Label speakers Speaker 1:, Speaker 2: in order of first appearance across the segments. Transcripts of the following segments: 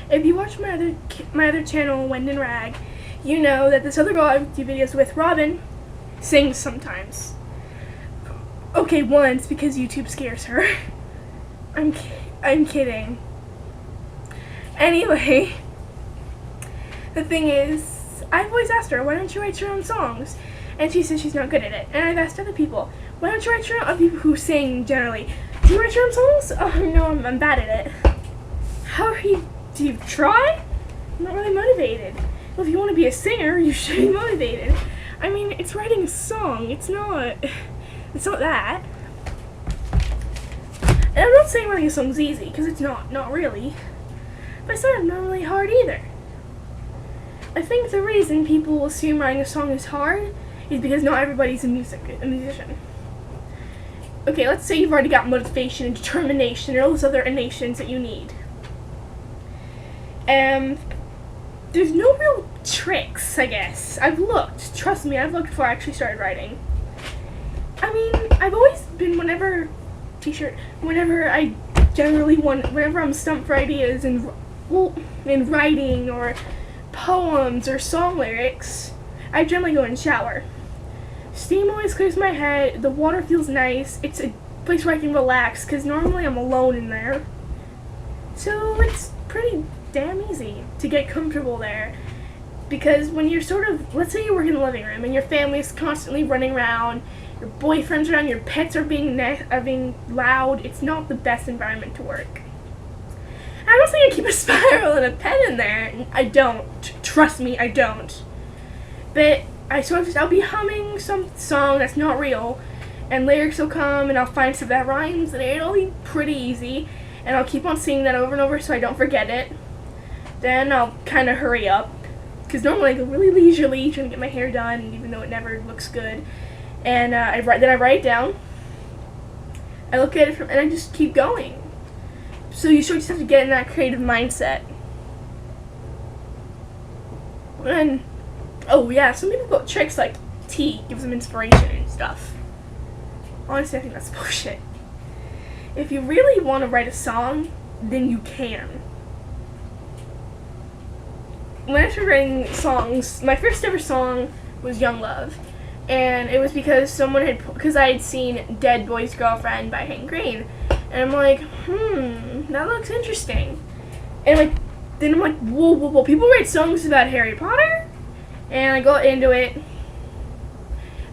Speaker 1: If you watch my other channel, Wendy and Rag, you know that this other girl I do videos with, Robin, sings sometimes. Okay, once because YouTube scares her. I'm kidding. Anyway, the thing is, I've always asked her, why don't you write your own songs? And she says she's not good at it. And I've asked other people, why don't you write your own, other people who sing generally, do you write your own songs? Oh no, I'm bad at it. Do you try? I'm not really motivated. Well, if you want to be a singer, you should be motivated. I mean, it's writing a song, it's not that. And I'm not saying writing a song's easy, because it's not really. But it's not really hard either. I think the reason people assume writing a song is hard is because not everybody's a musician. Okay, let's say you've already got motivation and determination and all those other innations that you need. There's no real tricks, I guess. I've looked. Trust me, I've looked before I actually started writing. I mean, I've always been, whenever I'm stumped for ideas in writing or poems or song lyrics, I generally go and shower. Steam always clears my head, the water feels nice, it's a place where I can relax, because normally I'm alone in there. So it's pretty damn easy to get comfortable there. Because when you're let's say you work in the living room and your family's constantly running around, your boyfriend's around, your pets are being loud, it's not the best environment to work. I'm not saying I keep a spiral and a pen in there. I don't. Trust me, I don't. But I'll be humming some song that's not real, and lyrics will come, and I'll find stuff that rhymes, and it'll be pretty easy, and I'll keep on singing that over and over so I don't forget it. Then I'll kind of hurry up, because normally I go really leisurely, trying to get my hair done, even though it never looks good. And I write it down. I look at it and I just keep going. So you sort of just have to get in that creative mindset. And oh yeah, some people put tricks like tea gives them inspiration and stuff. Honestly, I think that's bullshit. If you really want to write a song, then you can. When I started writing songs, my first ever song was Young Love. And it was because I had seen Dead Boy's Girlfriend by Hank Green. And I'm like, that looks interesting. And then I'm like, whoa, people write songs about Harry Potter? And I got into it.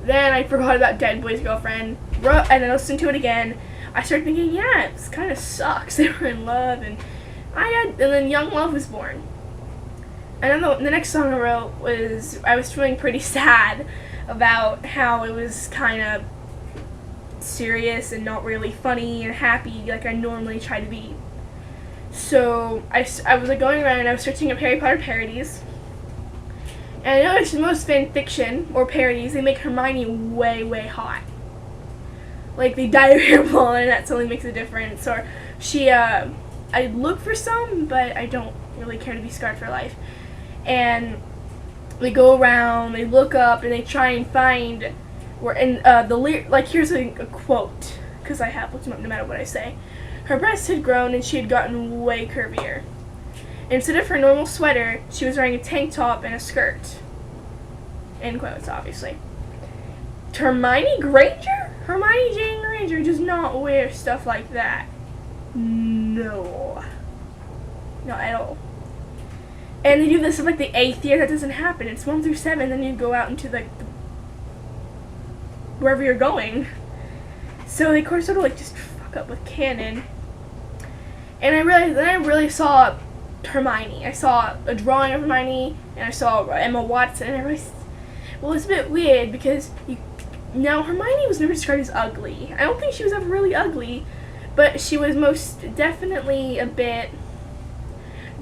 Speaker 1: Then I forgot about Dead Boy's Girlfriend, and I listened to it again. I started thinking, yeah, it kind of sucks. They were in love, and then Young Love was born. And then the next song I wrote I was feeling pretty sad about how it was kind of serious and not really funny and happy like I normally try to be. So I was going around and I was searching up Harry Potter parodies. And I noticed most fan fiction or parodies, they make Hermione way, way hot. Like they dye her hair blonde and that totally makes a difference. Or I look for some, but I don't really care to be scarred for life. And they go around, they look up, and they try and find here's a quote, because I have looked them up no matter what I say. Her breasts had grown and she had gotten way curvier. Instead of her normal sweater, she was wearing a tank top and a skirt. End quotes, obviously. Hermione Granger? Hermione Jane Granger does not wear stuff like that. No. Not at all. And they do this in like the 8th year, that doesn't happen. It's 1 through 7, then you go out into wherever you're going. So they sort of like just fuck up with canon. And I really saw Hermione. I saw a drawing of Hermione, and I saw Emma Watson, and it's a bit weird because now Hermione was never described as ugly. I don't think she was ever really ugly, but she was most definitely a bit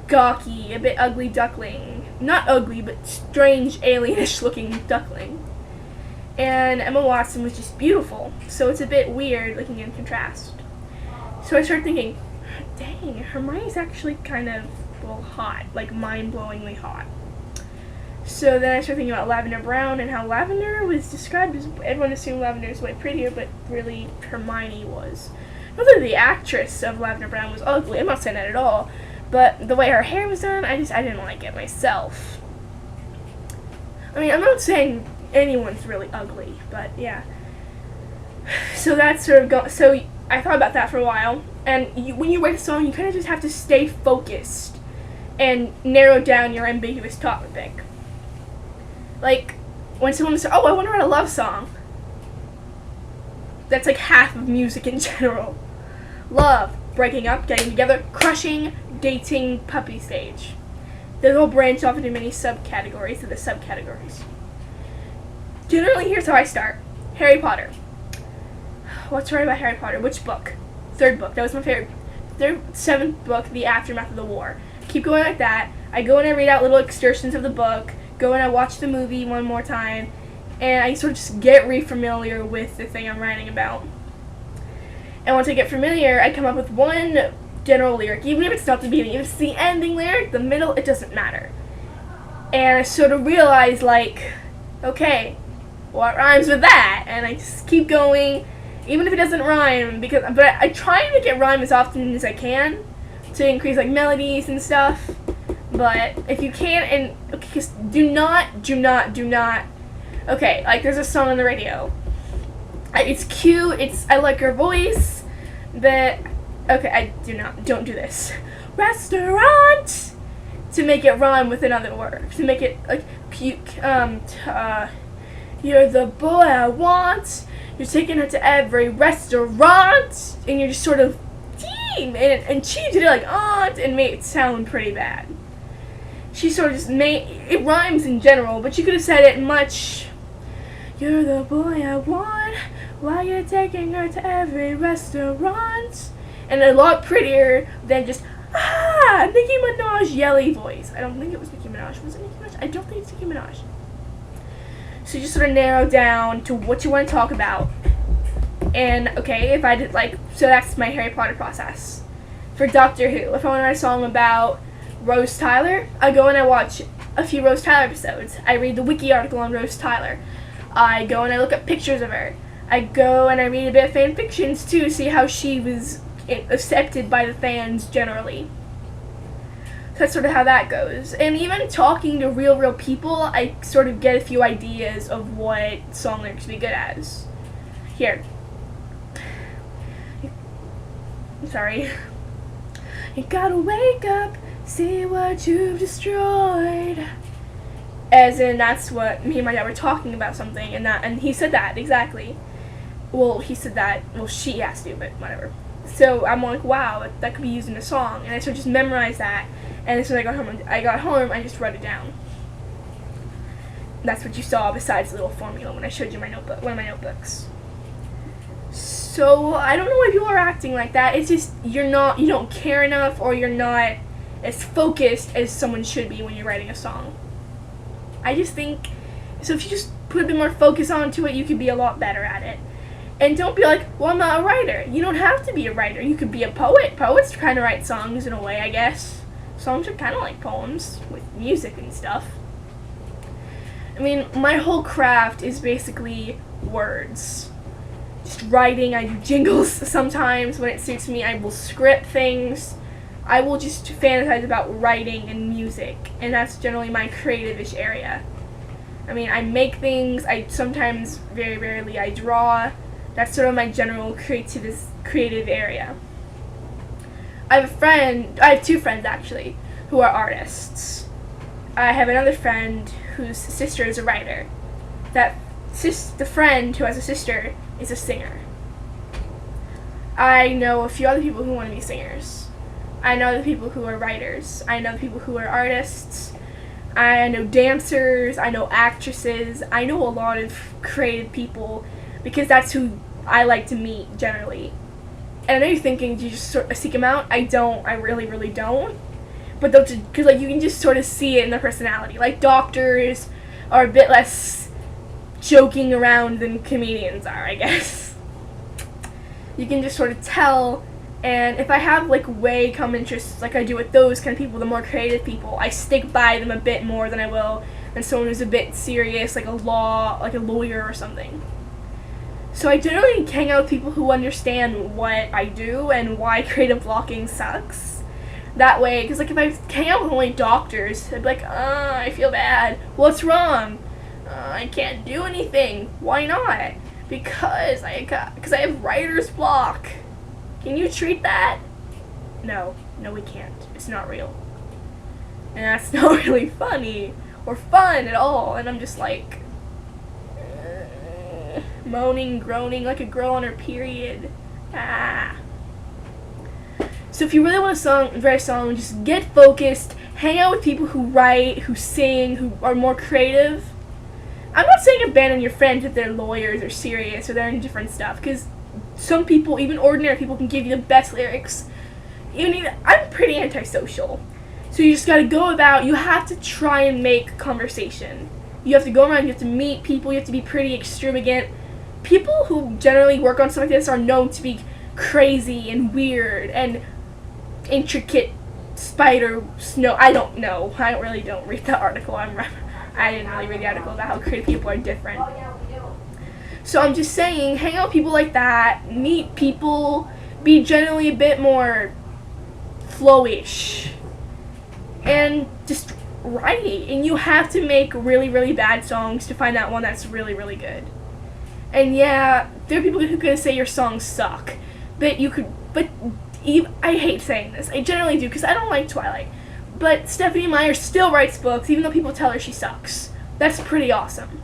Speaker 1: gawky, a bit ugly duckling. Not ugly, but strange, alienish looking duckling. And Emma Watson was just beautiful, so it's a bit weird looking in contrast. So I started thinking, dang, Hermione's actually kind of, hot, like mind-blowingly hot. So then I started thinking about Lavender Brown and how Lavender was described as, everyone assumed Lavender was way prettier, but really Hermione was. Not that the actress of Lavender Brown was ugly, I'm not saying that at all, But the way her hair was done, I didn't like it myself. I mean, I'm not saying anyone's really ugly, but yeah. So that's sort of so I thought about that for a while, and when you write a song, you kind of just have to stay focused and narrow down your ambiguous topic. Like, when someone says, oh, I want to write a love song, that's like half of music in general. Love, breaking up, getting together, crushing, dating, puppy stage. Those all branch off into many subcategories of the subcategories. Generally, here's how I start. Harry Potter. What's right about Harry Potter? Which book? Third book. That was my favorite. Seventh book, The Aftermath of the War. Keep going like that. I go and I read out little excursions of the book. Go and I watch the movie one more time. And I sort of just get re-familiar with the thing I'm writing about. And once I get familiar, I come up with one general lyric. Even if it's not the beginning, if it's the ending lyric, the middle, it doesn't matter. And I sort of realize, like, okay, what rhymes with that? And I just keep going, even if it doesn't rhyme, but I try and make it rhyme as often as I can to increase like melodies and stuff. But if you can't, and okay, do not. Okay, like there's a song on the radio. It's cute. I like her voice, but okay, don't do this. Restaurant, to make it rhyme with another word, to make it like puke. You're the boy I want. You're taking her to every restaurant, and you're just sort of and she did it like aunt and made it sound pretty bad. She sort of just made it rhymes in general, but you could have said it much. You're the boy I want. Why you're taking her to every restaurant, and a lot prettier than just Nicki Minaj yelly voice. I don't think it was Nicki Minaj. Was it Nicki Minaj? I don't think it's Nicki Minaj. So you just sort of narrow down to what you want to talk about. And okay, if I did so that's my Harry Potter process. For Doctor Who, if I want to write a song about Rose Tyler, I go and I watch a few Rose Tyler episodes. I read the wiki article on Rose Tyler. I go and I look at pictures of her. I go and I read a bit of fan fictions too, to see how she was accepted by the fans generally. So that's sort of how that goes. And even talking to real people, I sort of get a few ideas of what song lyrics would be good as. Here. I'm sorry. You gotta wake up, see what you've destroyed. As in, that's what me and my dad were talking about something, and he said that, exactly. Well, he said that, well, she has to, but whatever. So I'm like, wow, that could be used in a song. And I sort of just memorized that, and as soon as I got home, I just wrote it down. That's what you saw besides the little formula when I showed you my notebook, one of my notebooks. So I don't know why people are acting like that. It's just you don't care enough, or you're not as focused as someone should be when you're writing a song. I just think, so if you just put a bit more focus onto it, you could be a lot better at it. And don't be like, well, I'm not a writer. You don't have to be a writer. You could be a poet. Poets kind of write songs in a way, I guess. Songs are kind of like poems with music and stuff. I mean, my whole craft is basically words. Just writing. I do jingles sometimes when it suits me. I will script things. I will just fantasize about writing and music, and that's generally my creative-ish area. I mean, I make things. I sometimes, very rarely, I draw. That's sort of my general creative area. I have two friends actually who are artists. I have another friend whose sister is a writer. The friend who has a sister is a singer. I know a few other people who want to be singers. I know the people who are writers. I know people who are artists. I know dancers. I know actresses. I know a lot of creative people because that's who I like to meet generally. And I know you're thinking, do you just sort of seek them out? I don't. I really, really don't. But because you can just sort of see it in their personality. Like doctors are a bit less joking around than comedians are, I guess. You can just sort of tell. And if I have way common interests like I do with those kind of people, the more creative people, I stick by them a bit more than I will than someone who's a bit serious, like a lawyer or something. So I generally hang out with people who understand what I do and why creative blocking sucks. that way. Because like if I hang out with only doctors, I'd be like, I feel bad. What's wrong? I can't do anything. Why not? Because I have writer's block. Can you treat that? No, we can't. It's not real. And that's not really funny or fun at all. And I'm just like moaning, groaning like a girl on her period. So if you really want to write a song, just get focused, hang out with people who write, who sing, who are more creative. I'm not saying abandon your friends if they're lawyers or serious or they're in different stuff, because some people, even ordinary people, can give you the best lyrics. I'm pretty antisocial. So you just gotta go about, you have to try and make conversation. You have to go around, you have to meet people, you have to be pretty extravagant. People who generally work on something like this are known to be crazy and weird and intricate spider snow. I don't know. I really don't read the article. I didn't really read the article about how creative people are different. So I'm just saying, hang out with people like that, meet people, be generally a bit more flowish, and just write. And you have to make really, really bad songs to find that one that's really, really good. And yeah, there are people who can say your songs suck, but I hate saying this. I generally do, because I don't like Twilight. But Stephenie Meyer still writes books, even though people tell her she sucks. That's pretty awesome.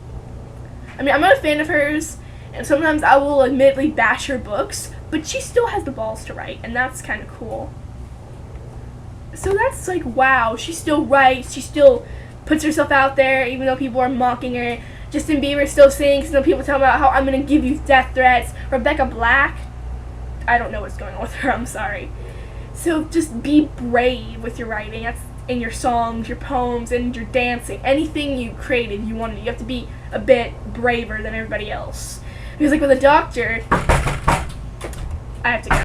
Speaker 1: I mean, I'm not a fan of hers, and sometimes I will admittedly bash her books, but she still has the balls to write, and that's kind of cool. So that's like, wow, she still writes, she still puts herself out there, even though people are mocking her. Justin Bieber still sings, and then people tell about how I'm going to give you death threats. Rebecca Black, I don't know what's going on with her, I'm sorry. So just be brave with your writing. That's in your songs, your poems, and your dancing. Anything you created, you have to be a bit braver than everybody else. Because like with a doctor, I have to go.